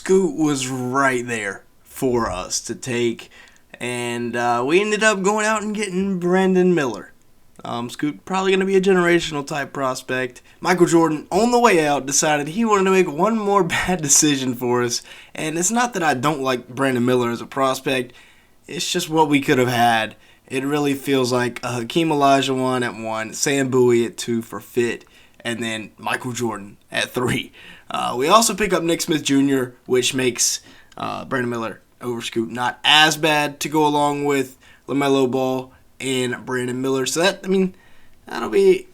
Scoot was right there for us to take, and we ended up going out and getting Brandon Miller. Scoot probably going to be a generational type prospect. Michael Jordan, on the way out, decided he wanted to make one more bad decision for us. And it's not that I don't like Brandon Miller as a prospect. It's just what we could have had. It really feels like a Hakeem Olajuwon at 1, Sam Bowie at 2 for fit, and then Michael Jordan at 3. We also pick up Nick Smith Jr., which makes Brandon Miller over Scoot not as bad to go along with LaMelo Ball and Brandon Miller. So that'll be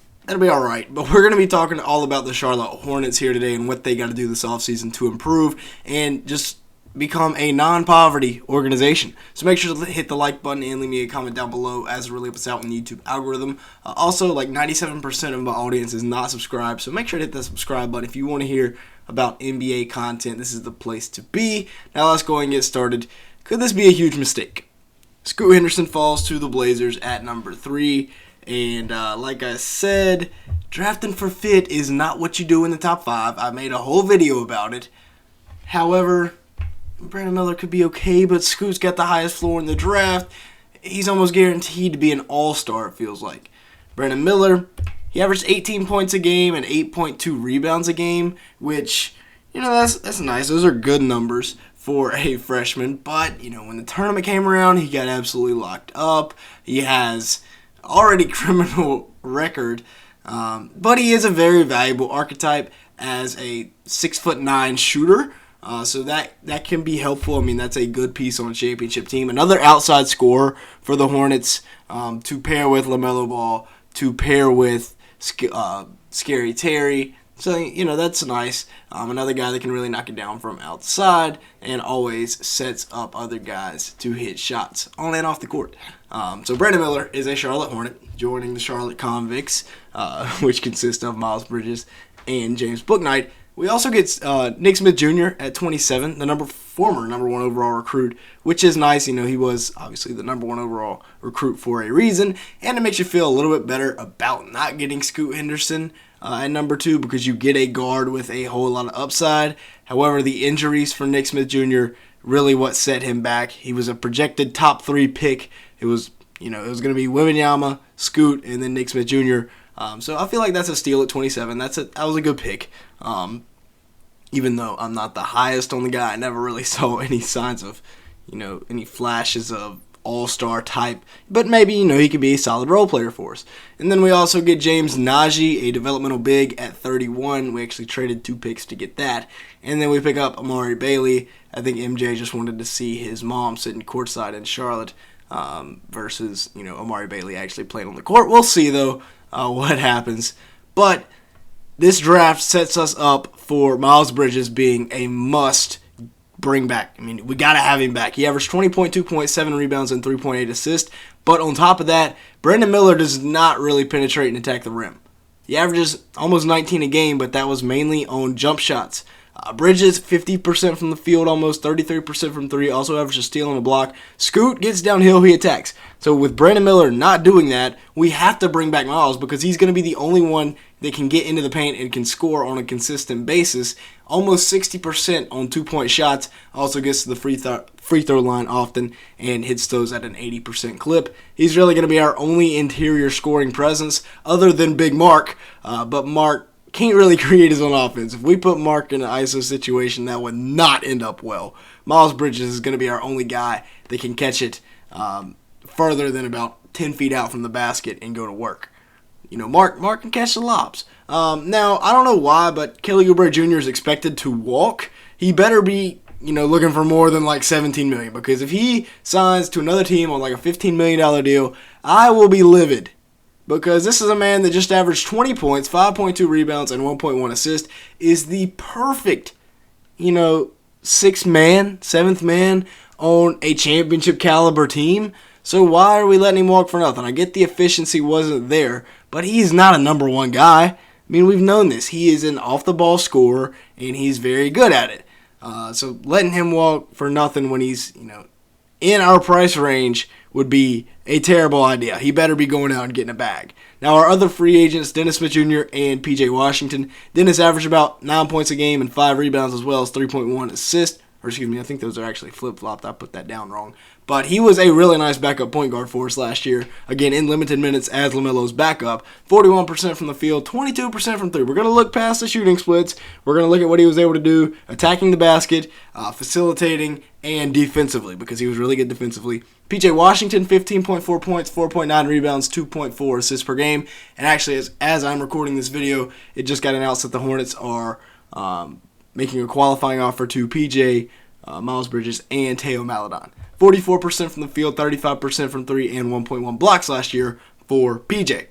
all right. But we're going to be talking all about the Charlotte Hornets here today and what they got to do this offseason to improve and just become a non-poverty organization. So make sure to hit the like button and leave me a comment down below, as it really helps out in the YouTube algorithm. Also, like 97% of my audience is not subscribed, so make sure to hit that subscribe button if you want to hear about NBA content. This is the place to be. Now let's go and get started. Could this be a huge mistake? Scoot Henderson falls to the Blazers at number 3. And like I said, drafting for fit is not what you do in the top 5. I made a whole video about it. However, Brandon Miller could be okay, but Scoot's got the highest floor in the draft. He's almost guaranteed to be an all-star, it feels like. Brandon Miller, he averaged 18 points a game and 8.2 rebounds a game, which, that's nice. Those are good numbers for a freshman. But, when the tournament came around, he got absolutely locked up. He has already criminal record, but he is a very valuable archetype as a 6'9" shooter. So that can be helpful. That's a good piece on a championship team. Another outside scorer for the Hornets to pair with LaMelo Ball, to pair with Scary Terry. So, that's nice. Another guy that can really knock it down from outside and always sets up other guys to hit shots on and off the court. So Brandon Miller is a Charlotte Hornet joining the Charlotte Convicts, which consist of Miles Bridges and James Bouknight. We also get Nick Smith Jr. at 27, the former number 1 overall recruit, which is nice. He was obviously the number 1 overall recruit for a reason, and it makes you feel a little bit better about not getting Scoot Henderson at number 2 because you get a guard with a whole lot of upside. However, the injuries for Nick Smith Jr. really what set him back. He was a projected top 3 pick. It was going to be Wembanyama, Scoot, and then Nick Smith Jr. So I feel like that's a steal at 27. That was a good pick. Even though I'm not the highest on the guy, I never really saw any signs of, any flashes of all-star type. But maybe, he could be a solid role player for us. And then we also get James Najee, a developmental big at 31. We actually traded 2 picks to get that. And then we pick up Amari Bailey. I think MJ just wanted to see his mom sitting courtside in Charlotte versus, Amari Bailey actually playing on the court. We'll see, though, what happens. But this draft sets us up for Miles Bridges being a must bring back. We got to have him back. He averaged 20.2.7 rebounds and 3.8 assists. But on top of that, Brandon Miller does not really penetrate and attack the rim. He averages almost 19 a game, but that was mainly on jump shots. Bridges, 50% from the field, almost 33% from 3, also averages a steal and a block. Scoot gets downhill, he attacks. So with Brandon Miller not doing that, we have to bring back Miles because he's going to be the only one that can get into the paint and can score on a consistent basis. Almost 60% on 2-point shots, also gets to the free throw line often and hits those at an 80% clip. He's really going to be our only interior scoring presence other than Big Mark, but Mark can't really create his own offense. If we put Mark in an ISO situation, that would not end up well. Miles Bridges is going to be our only guy that can catch it further than about 10 feet out from the basket and go to work. Mark can catch the lobs. Now, I don't know why, but Kelly Oubre Jr. is expected to walk. He better be, looking for more than like $17 million, because if he signs to another team on like a $15 million deal, I will be livid. Because this is a man that just averaged 20 points, 5.2 rebounds, and 1.1 assists, is the perfect, sixth man, seventh man on a championship caliber team. So why are we letting him walk for nothing? I get the efficiency wasn't there, but he's not a number 1 guy. We've known this. He is an off-the-ball scorer, and he's very good at it. So letting him walk for nothing when he's, in our price range would be a terrible idea. He better be going out and getting a bag. Now, our other free agents, Dennis Smith Jr. and P.J. Washington. Dennis averaged about 9 points a game and 5 rebounds as well as 3.1 assists. Or excuse me, I think those are actually flip-flopped. I put that down wrong. But he was a really nice backup point guard for us last year. Again, in limited minutes as LaMelo's backup. 41% from the field, 22% from three. We're going to look past the shooting splits. We're going to look at what he was able to do, attacking the basket, facilitating, and defensively, because he was really good defensively. P.J. Washington, 15.4 points, 4.9 rebounds, 2.4 assists per game. And actually, as I'm recording this video, it just got announced that the Hornets are making a qualifying offer to P.J., Miles Bridges, and Teo Maledon. 44% from the field, 35% from three, and 1.1 blocks last year for PJ.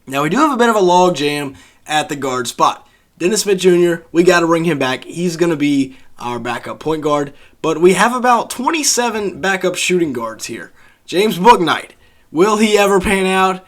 Now, we do have a bit of a log jam at the guard spot. Dennis Smith Jr., we got to bring him back. He's going to be our backup point guard. But we have about 27 backup shooting guards here. James Bouknight, will he ever pan out?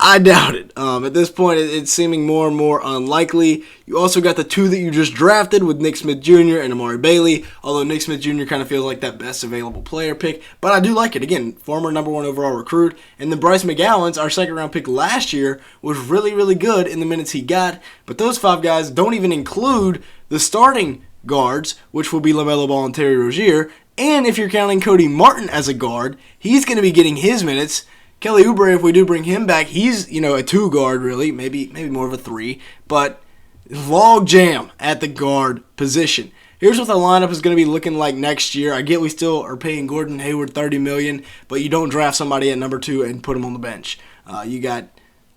I doubt it. At this point, it's seeming more and more unlikely. You also got the two that you just drafted with Nick Smith Jr. and Amari Bailey, although Nick Smith Jr. kind of feels like that best available player pick. But I do like it. Again, former number 1 overall recruit. And then Bryce McGowan's, our second-round pick last year, was really, really good in the minutes he got. But those 5 guys don't even include the starting guards, which will be LaMelo Ball and Terry Rozier. And if you're counting Cody Martin as a guard, he's going to be getting his minutes. Kelly Oubre, if we do bring him back, he's, a 2 guard really, maybe more of a 3, but log jam at the guard position. Here's what the lineup is going to be looking like next year. I get we still are paying Gordon Hayward $30 million, but you don't draft somebody at number 2 and put him on the bench. You got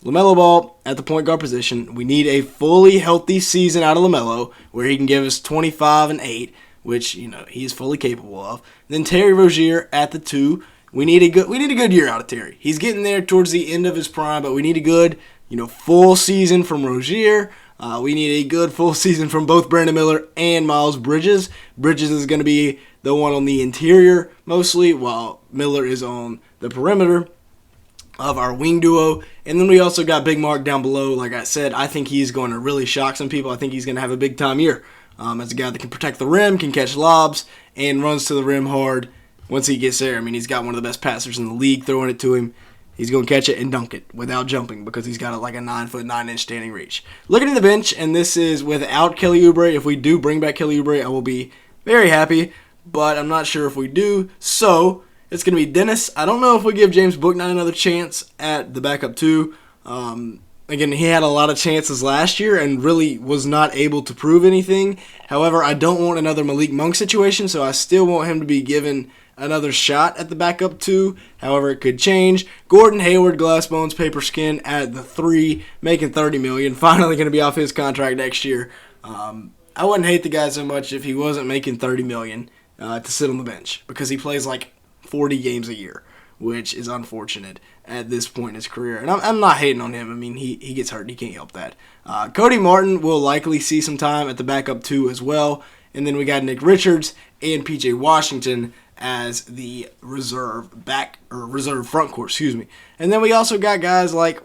LaMelo Ball at the point guard position. We need a fully healthy season out of LaMelo where he can give us 25 and 8, which he is fully capable of. Then Terry Rozier at the 2. We need a good year out of Terry. He's getting there towards the end of his prime, but we need a good, full season from Rozier. We need a good full season from both Brandon Miller and Miles Bridges. Bridges is going to be the one on the interior mostly, while Miller is on the perimeter of our wing duo. And then we also got Big Mark down below. Like I said, I think he's going to really shock some people. I think he's going to have a big-time year as a guy that can protect the rim, can catch lobs, and runs to the rim hard. Once he gets there, he's got one of the best passers in the league throwing it to him. He's going to catch it and dunk it without jumping because he's got like a 9-foot, 9-inch standing reach. Looking at the bench, and this is without Kelly Oubre. If we do bring back Kelly Oubre, I will be very happy, but I'm not sure if we do. So, it's going to be Dennis. I don't know if we give James Bouknight another chance at the backup 2. Again, he had a lot of chances last year and really was not able to prove anything. However, I don't want another Malik Monk situation, so I still want him to be given another shot at the backup 2. However, it could change. Gordon Hayward, glass bones, paper skin at the 3, making $30 million. Finally going to be off his contract next year. I wouldn't hate the guy so much if he wasn't making $30 million to sit on the bench because he plays like 40 games a year, which is unfortunate at this point in his career. And I'm not hating on him. He gets hurt. He can't help that. Cody Martin will likely see some time at the backup 2 as well. And then we got Nick Richards and P.J. Washington as the reserve front court, And then we also got guys like,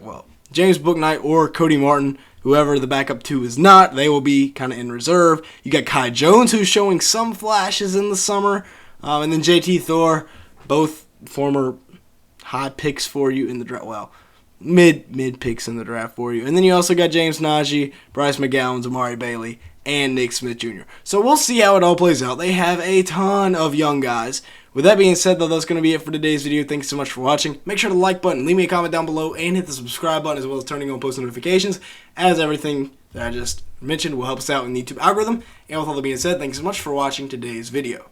James Bouknight or Cody Martin, whoever the backup 2 is not. They will be kind of in reserve. You got Kai Jones, who's showing some flashes in the summer. And then JT Thor, both former high picks for you in the draft. Well, mid picks in the draft for you. And then you also got James Najee, Bryce McGowan, Amari Bailey, and Nick Smith Jr. So we'll see how it all plays out. They have a ton of young guys. With that being said, though, that's going to be it for today's video. Thanks so much for watching. Make sure to like button, leave me a comment down below, and hit the subscribe button as well as turning on post notifications, as everything that I just mentioned will help us out in the YouTube algorithm. And with all that being said, thanks so much for watching today's video.